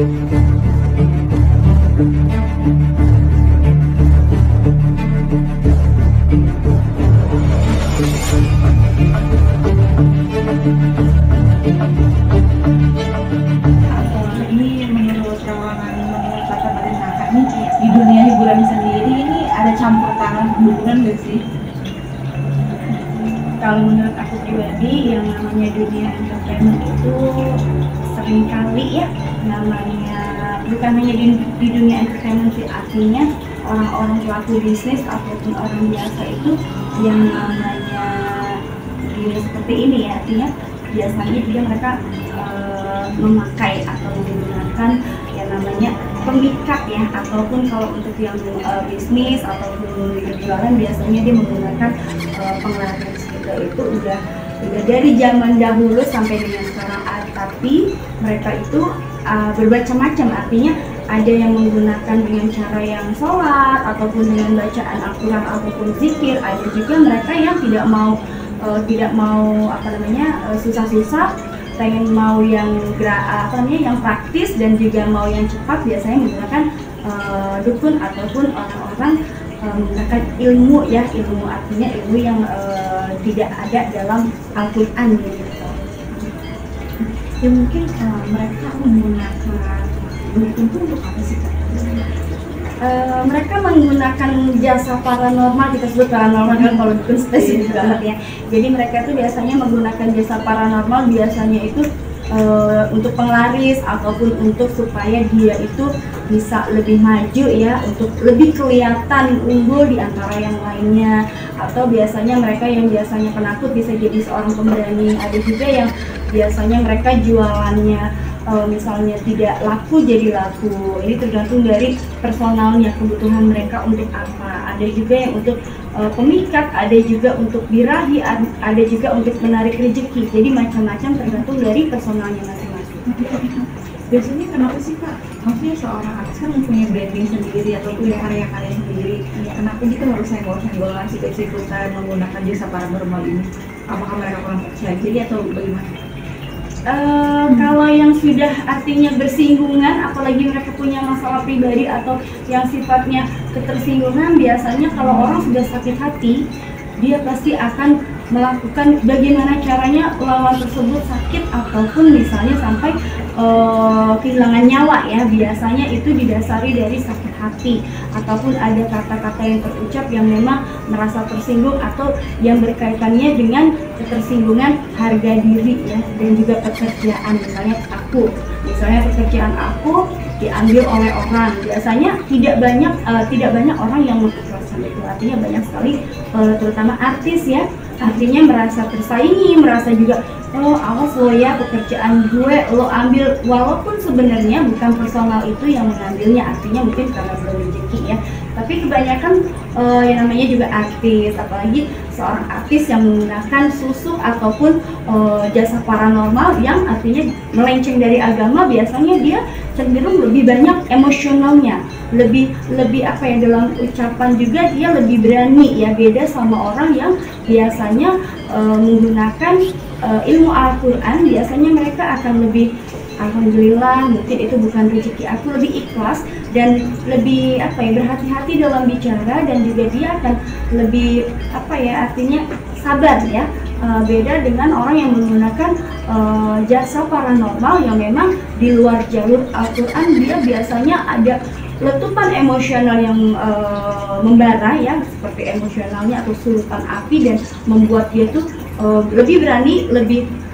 Ini menurut Kakak dan Kakak nih, di dunia hiburan sendiri ini ada campur tangan hubungan nggak sih? Kalau menurut aku pribadi, yang namanya dunia entertainment itu seringkali ya, namanya bukan hanya di dunia entertainment sih, artinya orang-orang pelaku bisnis ataupun orang biasa itu yang namanya dunia seperti ini ya, artinya biasanya juga mereka memakai atau menggunakan yang namanya pemikat ya, ataupun kalau untuk yang bisnis ataupun berjualan biasanya dia menggunakan penglaris gitu. Itu udah dari zaman dahulu sampai dengan sekarang, tapi mereka itu bermacam-macam, artinya ada yang menggunakan dengan cara yang sholat ataupun dengan bacaan Al-Quran ataupun zikir. Ada juga mereka yang tidak mau susah-susah, pengen mau yang yang praktis dan juga mau yang cepat, biasanya menggunakan dukun ataupun orang-orang menggunakan ilmu ya, ilmu artinya ilmu yang tidak ada dalam Al-Quran gitu. Ya mungkin mereka menggunakan dukun itu untuk apa sih Kak? Mereka menggunakan jasa paranormal, kita sebut paranormal kan, kalau dukun spesifik banget ya. Jadi mereka tuh biasanya menggunakan jasa paranormal, biasanya itu untuk penglaris ataupun untuk supaya dia itu bisa lebih maju ya, untuk lebih kelihatan unggul di antara yang lainnya. Atau biasanya mereka yang biasanya penakut bisa jadi seorang pemberani. Ada juga yang biasanya mereka jualannya misalnya tidak laku jadi laku. Ini tergantung dari personalnya, kebutuhan mereka untuk apa. Ada juga yang untuk pemikat, ada juga untuk birahi, ada juga untuk menarik rezeki. Jadi macam-macam tergantung dari personalnya masing-masing. Biasanya kenapa sih Kak? Maksudnya seorang artis kan mempunyai branding sendiri atau punya karya-karya sendiri. Kenapa gitu harus senggol-senggolan sikut-sikutan menggunakan jasa paranormal ini? Apakah mereka kurang percaya diri atau bagaimana? Kalau yang sudah artinya bersinggungan, apalagi mereka punya masalah pribadi atau yang sifatnya ketersinggungan, biasanya kalau orang sudah sakit hati, dia pasti akan melakukan bagaimana caranya lawan tersebut sakit ataupun misalnya sampai kehilangan nyawa ya. Biasanya itu didasari dari sakit hati ataupun ada kata-kata yang terucap yang memang merasa tersinggung atau yang berkaitannya dengan ketersinggungan harga diri ya, dan juga pekerjaan. Misalnya pekerjaan aku diambil oleh orang, biasanya tidak banyak orang yang mengikhlaskan itu. Artinya banyak sekali terutama artis ya, artinya merasa tersaingi, merasa juga awas lo ya, pekerjaan gue lo ambil, walaupun sebenarnya bukan personal itu yang mengambilnya, artinya mungkin karena belum rezeki ya. Tapi kebanyakan yang namanya juga artis, apalagi seorang artis yang menggunakan susuk ataupun jasa paranormal yang artinya melenceng dari agama, biasanya dia cenderung lebih banyak emosionalnya, lebih dalam ucapan juga dia lebih berani ya, beda sama orang yang biasanya menggunakan ilmu Al-Quran. Biasanya mereka akan lebih alhamdulillah, mungkin itu bukan rezeki aku, lebih ikhlas dan lebih berhati-hati dalam bicara, dan juga dia akan lebih artinya sabar ya. Beda dengan orang yang menggunakan jasa paranormal yang memang di luar jalur Al-Quran, dia biasanya ada letupan emosional yang membara ya, seperti emosionalnya atau sulutan api, dan membuat dia tuh lebih berani,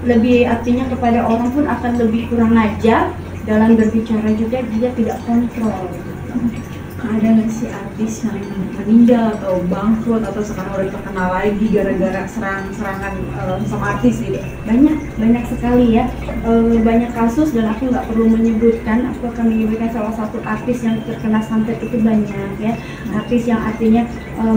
lebih artinya kepada orang pun akan lebih kurang ajar dalam berbicara, juga dia tidak kontrol. Ada nggak sih artis yang meninggal atau bangkrut atau sekarang udah terkenal lagi gara-gara serangan sama artis gitu? Banyak sekali ya, banyak kasus, dan aku nggak perlu menyebutkan. Aku akan menyebutkan salah satu artis yang terkena santet, itu banyak ya. Artis yang artinya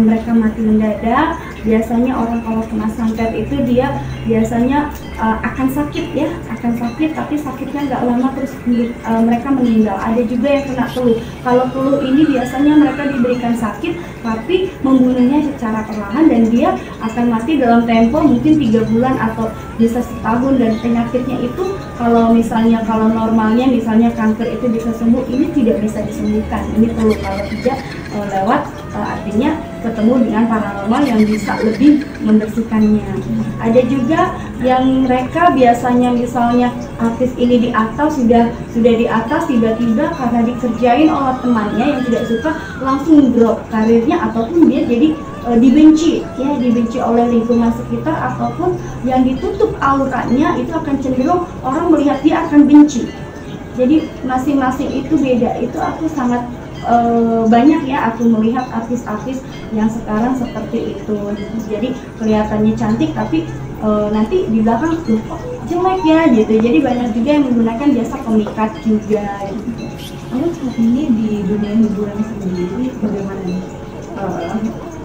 mereka mati mendadak. Biasanya orang kalau kena santet itu dia biasanya akan sakit, tapi sakitnya nggak lama terus mereka meninggal. Ada juga yang kena flu. Kalau flu ini biasanya mereka diberikan sakit tapi membunuhnya secara perlahan, dan dia akan mati dalam tempo mungkin 3 bulan atau bisa setahun, dan penyakitnya itu kalau misalnya kalau normalnya misalnya kanker itu bisa sembuh, ini tidak bisa disembuhkan. Ini perlu kalau tidak lewat artinya ketemu dengan paranormal yang bisa lebih membersihkannya. Ada juga yang mereka biasanya misalnya artis ini di atas sudah di atas, tiba-tiba karena dikerjain oleh temannya yang tidak suka langsung drop karirnya, ataupun dia jadi dibenci oleh lingkungan sekitar, ataupun yang ditutup auranya itu akan cenderung orang melihat dia akan benci. Jadi masing-masing itu beda. Itu aku sangat banyak ya aku melihat artis-artis yang sekarang seperti itu. Jadi kelihatannya cantik tapi nanti di belakang kok jelek ya gitu. Jadi banyak juga yang menggunakan jasa pemikat juga gitu. Lalu saat ini di dunia hiburan sendiri bagaimana nih?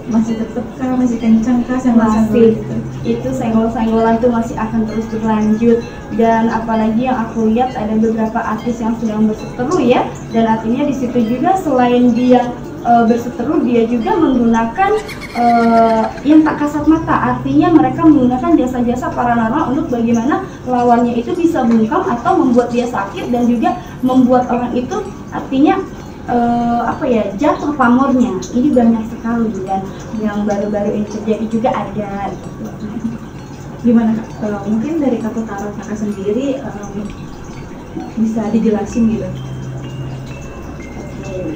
Masih tetap kah, masih kencang kah masih gitu? Itu senggol-senggolan tuh masih akan terus berlanjut. Dan apalagi yang aku lihat ada beberapa artis yang sedang berseteru ya, dan artinya di situ juga selain dia berseteru, dia juga menggunakan yang tak kasat mata, artinya mereka menggunakan jasa-jasa paranormal untuk bagaimana lawannya itu bisa bungkam atau membuat dia sakit, dan juga membuat orang itu artinya jatuh pamornya. Ini banyak sekali, dan yang baru-baru ini terjadi juga ada gitu. Gimana Kak? Mungkin dari kartu tarot Kakak sendiri bisa dijelasin gitu. Oke,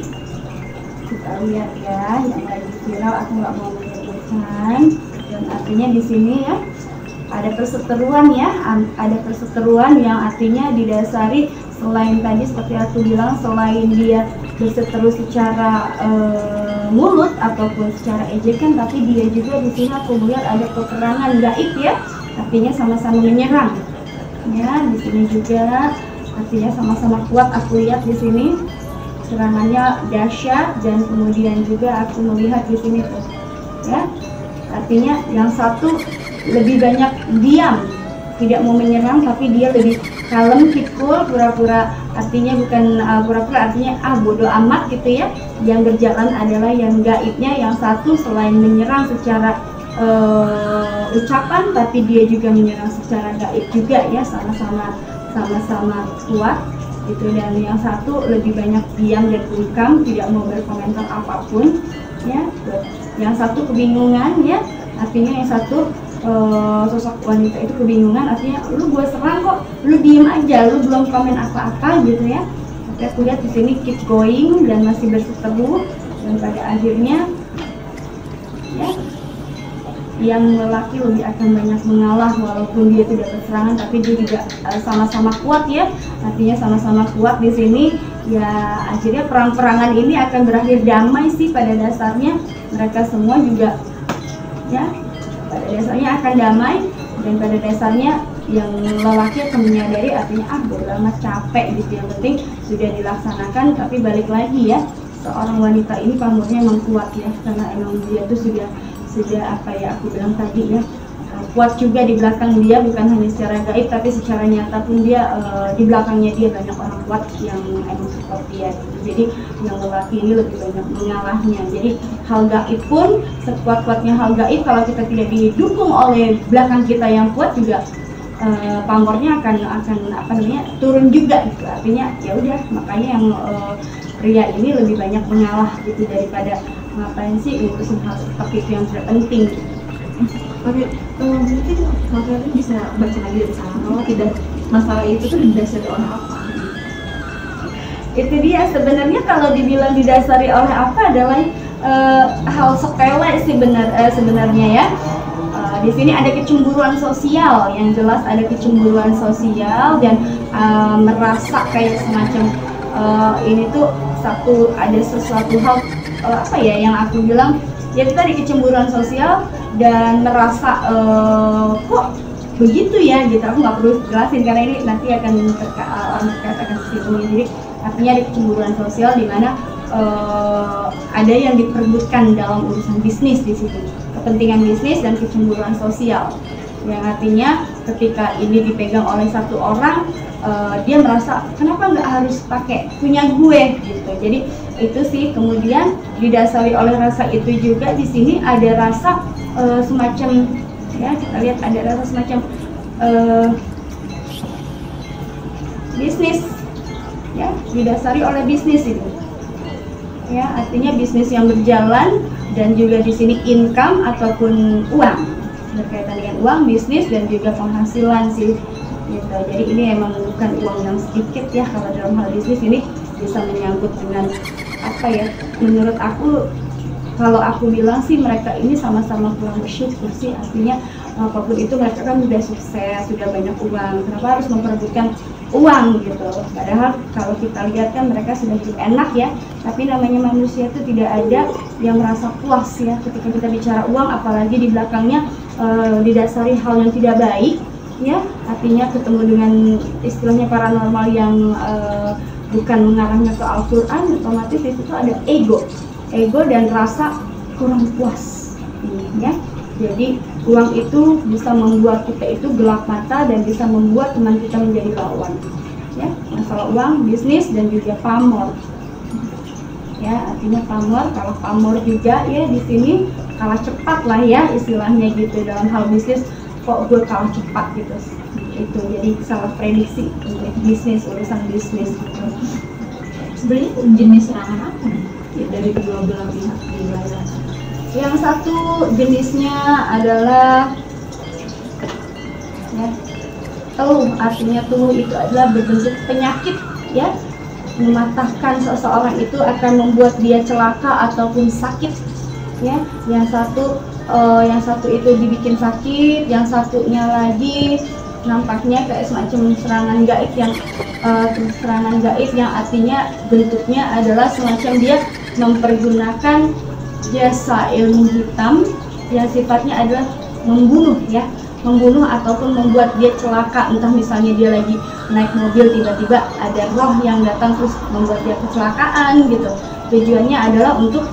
kita lihat ya yang lagi viral, aku nggak mau menyebutkan, dan artinya di sini ya ada perseteruan ya, ada perseteruan yang artinya didasari selain tadi seperti aku bilang, selain dia berseteru secara mulut ataupun secara ejekan, tapi dia juga di sini aku melihat ada peperangan gaib ya, artinya sama-sama menyerang. Ya, di sini juga artinya sama-sama kuat. Aku lihat di sini serangannya dahsyat, dan kemudian juga aku melihat di sini tuh, ya, artinya yang satu lebih banyak diam, tidak mau menyerang, tapi dia lebih kalem, cool, pura-pura, artinya bukan pura-pura, artinya bodo amat gitu ya. Yang berjalan adalah yang gaibnya, yang satu selain menyerang secara ucapan, tapi dia juga menyerang secara gaib juga ya, sama-sama kuat gitu. Dan yang satu lebih banyak diam dan bungkam, tidak mau berkomentar apapun ya. Yang satu kebingungan ya, artinya yang satu sosok wanita itu kebingungan, artinya lu gue serang kok lu diem aja, lu belum komen apa-apa gitu ya. Tapi aku lihat di sini keep going dan masih berseteru, dan pada akhirnya ya yang lelaki lebih akan banyak mengalah, walaupun dia tidak berserangan tapi dia juga sama-sama kuat ya, artinya sama-sama kuat di sini ya. Akhirnya perang-perangan ini akan berakhir damai sih pada dasarnya. Mereka semua juga ya pada dasarnya akan damai, dan pada dasarnya yang lelaki akan menyadari artinya bodo amat, capek gitu, yang penting sudah dilaksanakan. Tapi balik lagi ya, seorang wanita ini pamornya memang kuat ya, karena emang dia tuh sudah apa ya aku bilang tadi ya, kuat juga di belakang dia, bukan hanya secara gaib tapi secara nyata pun dia di belakangnya dia banyak orang kuat yang emang support dia gitu. Jadi yang lelaki ini lebih banyak mengalahnya. Jadi hal gaib pun, sekuat-kuatnya hal gaib, kalau kita tidak didukung oleh belakang kita yang kuat juga pamornya akan apa namanya turun juga gitu. Artinya ya udah, makanya yang pria ini lebih banyak mengalah gitu, daripada ngapain sih ngurusin hal seperti itu yang tidak penting gitu. Oke, mungkin Mbak Feli bisa baca lagi dari sana, kalau tidak masalah itu tuh didasari oleh apa? Itu dia, sebenarnya kalau dibilang didasari oleh apa adalah hal sepele sih sebenarnya ya. Di sini ada kecemburuan sosial, yang jelas ada kecemburuan sosial, dan merasa kayak semacam ini tuh ada sesuatu hal yang aku bilang ya, itu tadi kecemburuan sosial, dan merasa kok begitu ya gitu. Aku nggak perlu jelasin karena ini nanti akan orang terkait akan kesinggung. Jadi artinya ada kecemburuan sosial di mana ada yang diperebutkan dalam urusan bisnis di situ, kepentingan bisnis dan kecemburuan sosial, yang artinya ketika ini dipegang oleh satu orang, dia merasa kenapa nggak harus pakai punya gue gitu. Jadi itu sih, kemudian didasari oleh rasa itu juga di sini ada rasa semacam ya, kita lihat ada rasa semacam bisnis, ya, didasari oleh bisnis itu. Ya, artinya bisnis yang berjalan dan juga di sini income ataupun uang, berkaitan dengan uang, bisnis dan juga penghasilan sih. Gitu. Jadi ini emang bukan uang yang sedikit ya, kalau dalam hal bisnis ini bisa menyangkut dengan apa ya? Menurut aku, kalau aku bilang sih mereka ini sama-sama kurang bersyukur sih, artinya apapun itu mereka kan sudah sukses, sudah banyak uang, kenapa harus memperebutkan uang gitu. Padahal kalau kita lihat kan mereka sudah hidup enak ya, tapi namanya manusia itu tidak ada yang merasa puas ya ketika kita bicara uang, apalagi di belakangnya didasari hal yang tidak baik ya, artinya ketemu dengan istilahnya paranormal yang bukan mengarahnya ke Al-Quran, otomatis di situ ada ego dan rasa kurang puas ya. Jadi uang itu bisa membuat kita itu gelap mata dan bisa membuat teman kita menjadi lawan ya. Masalah uang, bisnis dan juga pamor ya, artinya pamor. Kalau pamor juga ya di sini kalah cepat lah ya istilahnya gitu, dalam hal bisnis kok gue kalah cepat gitu, itu jadi salah prediksi untuk bisnis, urusan bisnis gitu. Sebenarnya jenis serangan apa nih ya, dari kedua belah pihak di wilayah? Yang satu jenisnya adalah ya, teluh, artinya teluh itu adalah berbentuk penyakit ya, mematahkan seseorang itu akan membuat dia celaka ataupun sakit ya. Yang satu itu dibikin sakit, yang satunya lagi nampaknya kayak semacam serangan gaib yang artinya bentuknya adalah semacam dia mempergunakan jasa ilmu hitam yang sifatnya adalah membunuh ataupun membuat dia celaka. Entah misalnya dia lagi naik mobil, tiba-tiba ada roh yang datang terus membuat dia kecelakaan gitu. Tujuannya adalah untuk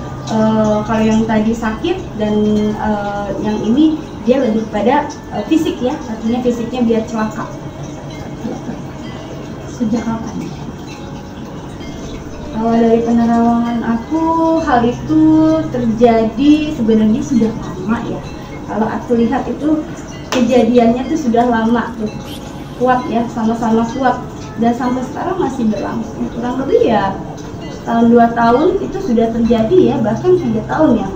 kalau yang tadi sakit dan yang ini dia lebih pada fisik ya, artinya fisiknya biar celaka. Sejak kapan? Kalau dari penerawangan aku, hal itu terjadi sebenarnya sudah lama ya. Kalau aku lihat itu kejadiannya tuh sudah lama tuh, kuat ya, sama-sama kuat, dan sampai sekarang masih berlangsung. Kurang lebih ya tahun 2 tahun itu sudah terjadi ya, bahkan 3 tahun ya,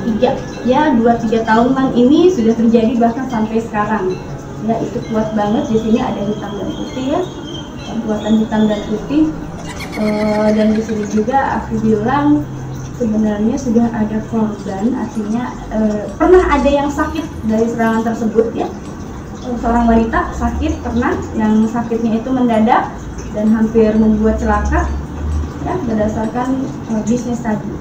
2-3 tahunan ini sudah terjadi bahkan sampai sekarang. Ya itu kuat banget. Di sini ada hitam dan putih ya, kekuatan hitam dan putih. Dan di sini juga aku bilang sebenarnya sudah ada korban, artinya pernah ada yang sakit dari serangan tersebut ya. Seorang wanita sakit pernah, yang sakitnya itu mendadak dan hampir membuat celaka ya, berdasarkan bisnis tadi.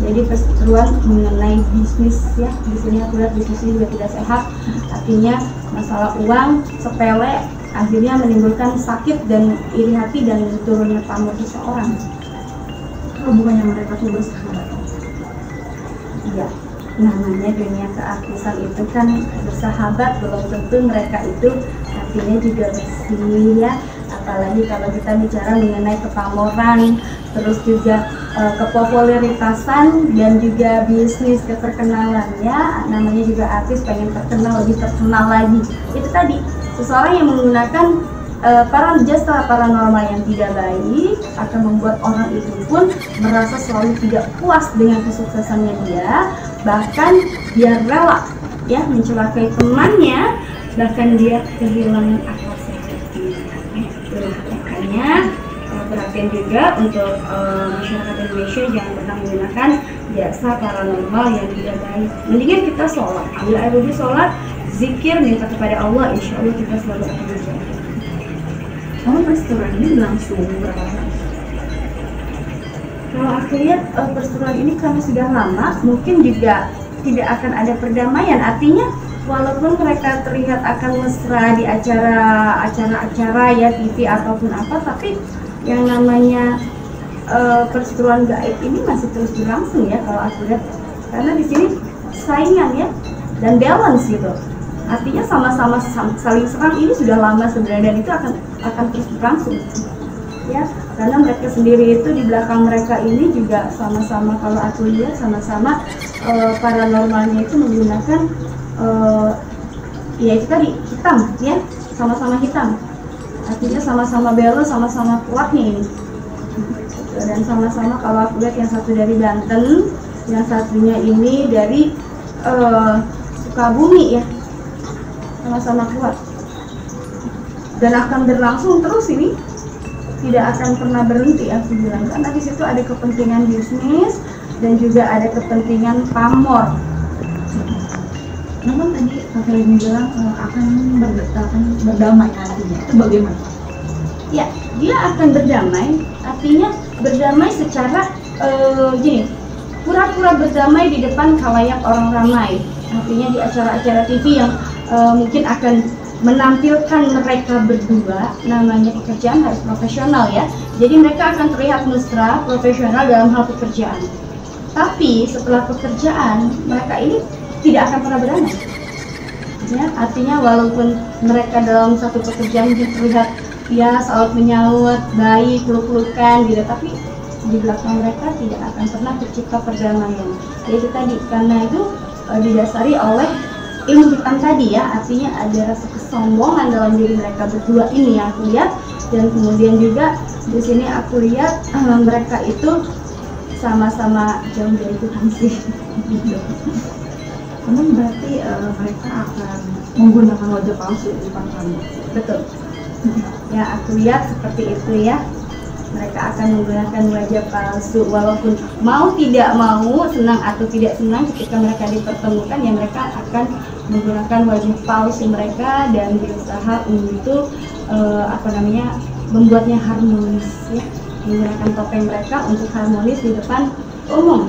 Jadi perseteruan mengenai bisnis ya, di sini aku lihat bisnisnya juga tidak sehat, artinya masalah uang sepele akhirnya menimbulkan sakit dan iri hati dan turunnya pamor seseorang. Kalau bukannya mereka tuh bersahabat? Iya, namanya dunia keartisan itu kan bersahabat, belum tentu mereka itu artinya juga bersih ya. Apalagi kalau kita bicara mengenai kepamoran, terus juga kepopuleritasan dan juga bisnis keterkenalan ya, namanya juga artis pengen terkenal, lebih terkenal lagi. Itu tadi seseorang yang menggunakan jasa paranormal yang tidak baik akan membuat orang itu pun merasa selalu tidak puas dengan kesuksesannya dia, bahkan dia rela ya mencelakai temannya, bahkan dia kehilangan akal sehatnya. Makanya perhatian juga untuk masyarakat Indonesia jangan pernah menggunakan jasa paranormal yang tidak baik. Mendingan kita sholat, ambil air wudhu, sholat, zikir, minta kepada Allah, insya Allah kita selalu akan dijawab. Kalau perseteruan ini berlangsung berapa lama? Kalau aku lihat perseteruan ini karena sudah lama, mungkin juga tidak akan ada perdamaian. Artinya walaupun mereka terlihat akan mesra di acara-acara ya, TV ataupun apa, tapi yang namanya perseteruan gaib ini masih terus berlangsung ya kalau aku lihat. Karena di sini saingan ya dan balance gitu. Artinya sama-sama saling serang ini sudah lama sebenarnya, dan itu akan terus berlangsung ya, karena mereka sendiri itu di belakang mereka ini juga sama-sama, kalau aku lihat sama-sama paranormalnya itu menggunakan ya itu tadi hitam ya, sama-sama hitam, artinya sama-sama belo, sama-sama kuatnya ini. Dan sama-sama kalau aku lihat yang satu dari Banten, yang satunya ini dari Sukabumi ya, sama-sama kuat dan akan berlangsung terus ini, tidak akan pernah berhenti aku bilang, karena di situ ada kepentingan bisnis dan juga ada kepentingan pamor. Namun tadi Kak Feli bilang akan berdamai nantinya, itu bagaimana? Ya, dia akan berdamai, artinya berdamai secara gini, pura-pura berdamai di depan khalayak orang ramai, artinya di acara-acara TV yang mungkin akan menampilkan mereka berdua, namanya pekerjaan harus profesional ya, jadi mereka akan terlihat mesra, profesional dalam hal pekerjaan. Tapi setelah pekerjaan, mereka ini tidak akan pernah berdamai ya, artinya walaupun mereka dalam satu pekerjaan terlihat ya saut menyaut, baik, peluk-pelukan gitu, tapi di belakang mereka tidak akan pernah tercipta perdamaian. Jadi tadi, karena itu didasari oleh ilmu hitam tadi ya, artinya ada rasa kesombongan dalam diri mereka berdua ini yang aku lihat, dan kemudian juga di sini aku lihat mereka itu sama-sama jauh dari Tuhan sih. Namun berarti mereka akan menggunakan wajah palsu di depan kamu. Betul. Ya, aku lihat seperti itu ya. Mereka akan menggunakan wajah palsu, walaupun mau tidak mau, senang atau tidak senang, ketika mereka dipertemukan ya mereka akan menggunakan wajah palsu mereka dan berusaha untuk membuatnya harmonis ya, menggunakan topeng mereka untuk harmonis di depan umum.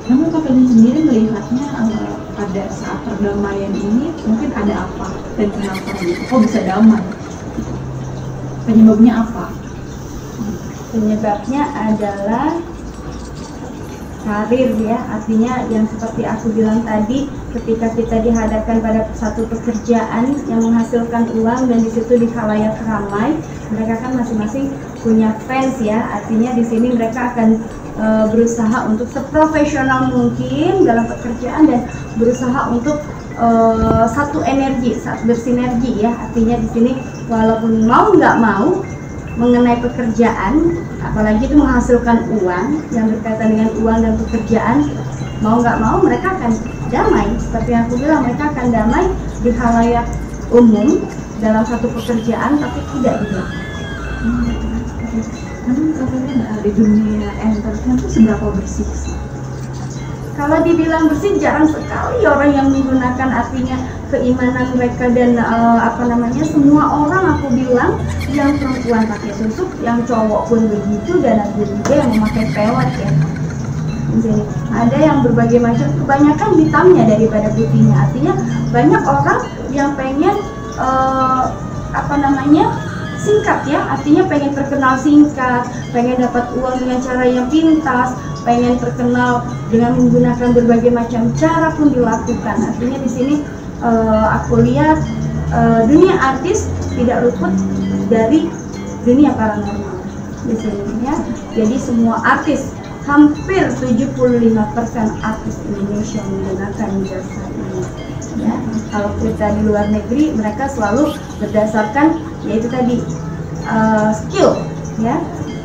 Namun Kak Feli sendiri melihatnya pada saat perdamaian ini mungkin ada apa dan kenapa gitu? Kok bisa damai? Penyebabnya apa? Penyebabnya adalah karir ya, artinya yang seperti aku bilang tadi, ketika kita dihadapkan pada satu pekerjaan yang menghasilkan uang dan di situ di khalayak ramai, mereka kan masing-masing punya fans ya, artinya di sini mereka akan berusaha untuk seprofesional mungkin dalam pekerjaan dan berusaha untuk satu energi, saat bersinergi ya, artinya di sini walaupun mau nggak mau mengenai pekerjaan, apalagi itu menghasilkan uang yang berkaitan dengan uang dan pekerjaan, mau nggak mau mereka akan damai. Seperti yang aku bilang, mereka akan damai di khalayak umum dalam satu pekerjaan, tapi tidak di belakang. Namun katanya di dunia entertain itu seberapa bersih sih? Kalau dibilang bersih, jarang sekali orang yang menggunakan, artinya keimanan mereka dan semua orang aku bilang, yang perempuan pakai susuk, yang cowok pun begitu, dan ada juga yang memakai pelet ya. Jadi ada yang berbagai macam, kebanyakan hitamnya daripada putihnya, artinya banyak orang yang pengen singkat ya, artinya pengen terkenal singkat, pengen dapat uang dengan cara yang pintas, pengen terkenal dengan menggunakan berbagai macam cara pun dilakukan. Artinya di sini aku lihat dunia artis tidak luput dari dunia paranormal di sini ya. Jadi semua artis, hampir 75% artis Indonesia menggunakan jasa ini ya. Kalau kita di luar negeri, mereka selalu berdasarkan yaitu tadi skill ya.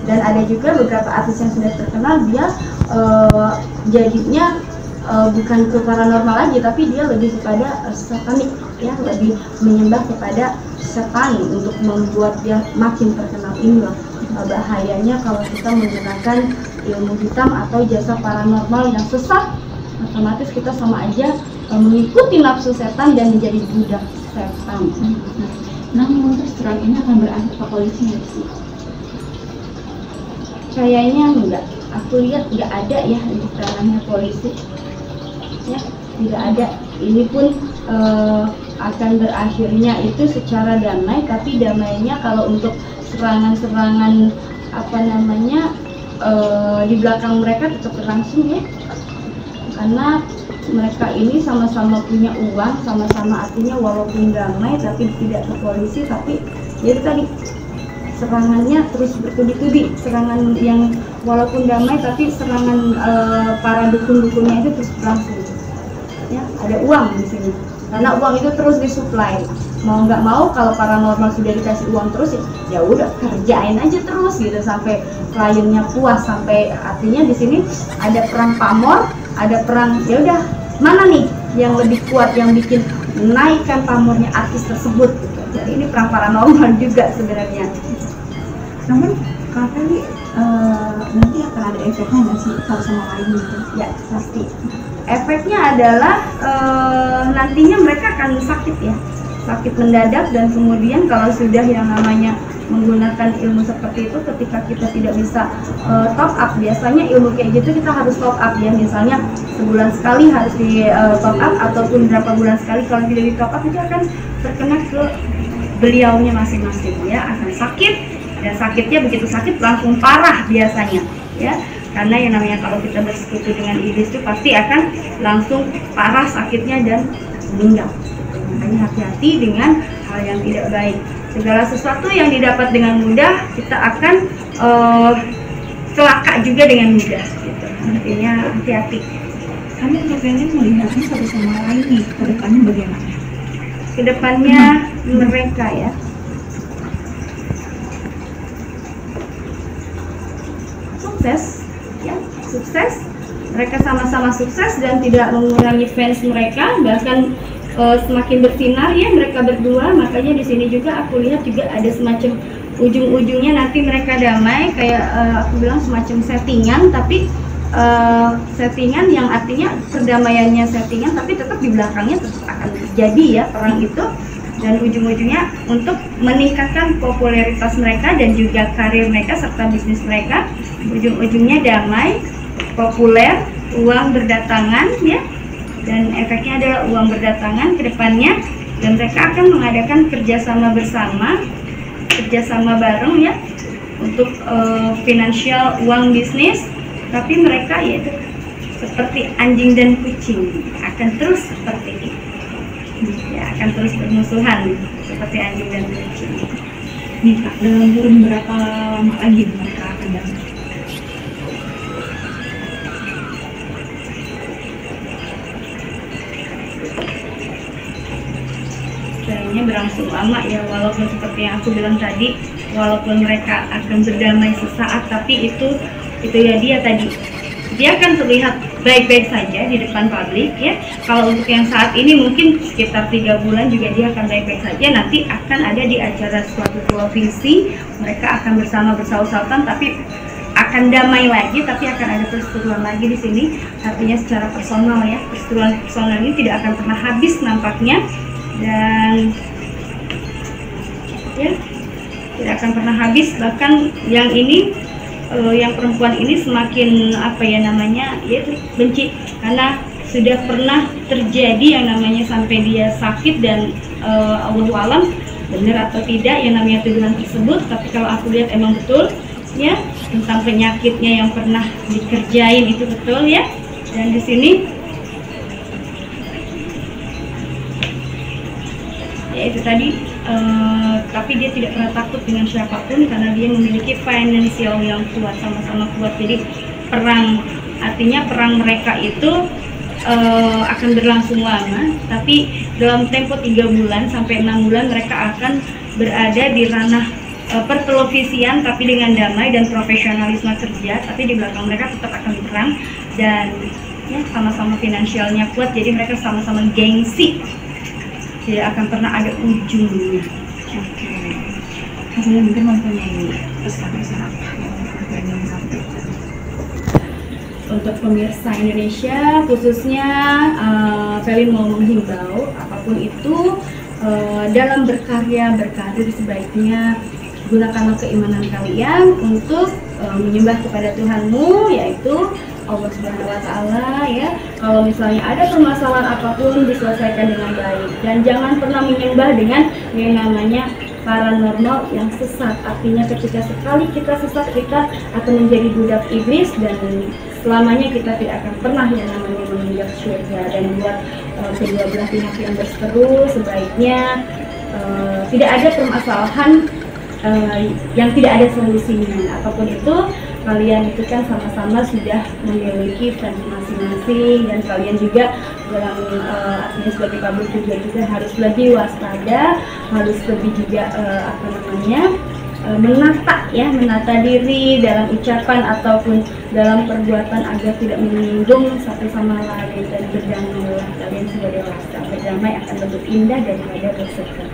Dan ada juga beberapa artis yang sudah terkenal, dia jadinya bukan ke paranormal lagi, tapi dia lebih kepada satanik ya, lebih menyembah kepada setan untuk membuat dia makin terkenal. Inilah bahayanya kalau kita menggunakan ilmu hitam atau jasa paranormal yang sesat, otomatis kita sama aja mengikuti nafsu setan dan menjadi budak setan. Namun terus terang ini akan berakhir ke polisi nggak sih? Kayaknya enggak. Aku lihat enggak ada ya di ranahnya polisi. Ya, tidak ada. Ini pun akan berakhirnya itu secara damai, tapi damainya kalau untuk serangan-serangan di belakang mereka tetap berlangsung ya. Karena mereka ini sama-sama punya uang, sama-sama, artinya walaupun damai tapi tidak ke polisi, tapi jadi tadi serangannya terus bertubi-tubi, serangan yang walaupun damai tapi serangan para dukun-dukunnya itu terus berlangsung ya, ada uang di sini karena uang itu terus disuplai. Mau nggak mau kalau paranormal sudah dikasih uang terus, ya udah kerjain aja terus gitu sampai kliennya puas. Sampai artinya di sini ada perang pamor, ada perang, ya udah mana nih yang lebih kuat yang bikin naikkan pamornya artis tersebut gitu. Jadi ini perang paranormal juga sebenarnya. Namun Kak Feli, nanti akan ada efeknya nggak sih satu sama lain gitu? Ya pasti. Efeknya adalah nantinya mereka akan sakit ya, sakit mendadak. Dan kemudian kalau sudah yang namanya menggunakan ilmu seperti itu, ketika kita tidak bisa top up, biasanya ilmu kayak gitu kita harus top up ya, misalnya sebulan sekali harus di top up, ataupun berapa bulan sekali. Kalau tidak di top up itu akan terkena ke beliaunya masing-masing ya, akan sakit. Dan sakitnya begitu sakit langsung parah biasanya ya, karena yang namanya kalau kita bersekutu dengan iblis itu pasti akan langsung parah sakitnya dan meninggal. Makanya hati-hati dengan hal yang tidak baik. Segala sesuatu yang didapat dengan mudah kita akan celaka juga dengan mudah gitu. Artinya hati-hati. Kami pengen melihatnya satu sama lain nih, ke depannya bagaimana? Kedepannya mereka ya, sukses ya, sukses. Mereka sama-sama sukses dan tidak mengurangi fans mereka, bahkan semakin bersinar ya mereka berdua. Makanya di sini juga aku lihat juga ada semacam ujung-ujungnya nanti mereka damai, kayak aku bilang semacam settingan, tapi settingan yang artinya perdamaiannya settingan, tapi tetap di belakangnya tetap akan terjadi ya perang itu. Dan ujung-ujungnya untuk meningkatkan popularitas mereka dan juga karir mereka serta bisnis mereka, ujung-ujungnya damai, populer, uang berdatangan ya, dan efeknya adalah uang berdatangan ke depannya. Dan mereka akan mengadakan kerjasama bersama, kerjasama bareng ya, untuk finansial, uang bisnis. Tapi mereka yaitu seperti anjing dan kucing, akan terus seperti itu ya, akan terus bermusuhan seperti anjing dan kucing. Nih Kak, dalam kurun berapa lama lagi mereka akan damai? Kayaknya berlangsung lama ya, walaupun seperti yang aku bilang tadi, walaupun mereka akan berdamai sesaat, tapi itu ya dia tadi, dia akan terlihat baik-baik saja di depan publik ya. Kalau untuk yang saat ini mungkin sekitar 3 bulan juga dia akan baik-baik saja. Nanti akan ada di acara suatu provinsi, mereka akan bersama bersaut-sautan, tapi akan damai lagi, tapi akan ada perseteruan lagi di sini. Artinya secara personal ya, perseteruan personal ini tidak akan pernah habis nampaknya, dan ya tidak akan pernah habis. Bahkan yang ini yang perempuan ini semakin apa ya namanya, yaitu benci, karena sudah pernah terjadi yang namanya sampai dia sakit. Dan Allahu alam benar atau tidak yang namanya tuduhan tersebut, tapi kalau aku lihat emang betul ya, tentang penyakitnya yang pernah dikerjain itu betul ya. Dan di sini ya itu tadi, tapi dia tidak pernah takut dengan siapapun karena dia memiliki financial yang kuat, sama-sama kuat. Jadi perang, artinya perang mereka itu akan berlangsung lama, tapi dalam tempo 3 bulan sampai 6 bulan mereka akan berada di ranah pertelevisian, tapi dengan damai dan profesionalisme kerja. Tapi di belakang mereka tetap akan berperang, dan ya sama-sama finansialnya kuat, jadi mereka sama-sama gengsi, tidak akan pernah ada ujungnya. Oke, saya mungkin mempunyai pesan-pesan apa yang ingin disampaikan untuk pemirsa Indonesia khususnya. Feli mau menghimbau apapun itu, dalam berkarya berkarir sebaiknya gunakanlah keimanan kalian untuk menyembah kepada Tuhanmu, yaitu Allah Subhanahu wa Ta'ala ya. Kalau misalnya ada permasalahan apapun diselesaikan dengan baik, dan jangan pernah menyembah dengan yang namanya paranormal yang sesat. Artinya ketika sekali kita sesat, kita akan menjadi budak iblis, dan selamanya kita tidak akan pernah yang namanya menginjak surga. Dan buat kedua belah pihak yang berseteru, sebaiknya tidak ada permasalahan yang tidak ada solusinya. Apapun itu, kalian itu kan sama-sama sudah memiliki fans masing-masing. masing-masing, dan kalian juga dalam artinya sebagai public figure juga harus lebih waspada, harus lebih juga menata diri dalam ucapan ataupun dalam perbuatan agar tidak menyinggung satu sama lain, dan berdamailah. Kalian sudah dewasa, berdamai akan lebih indah daripada berseteru.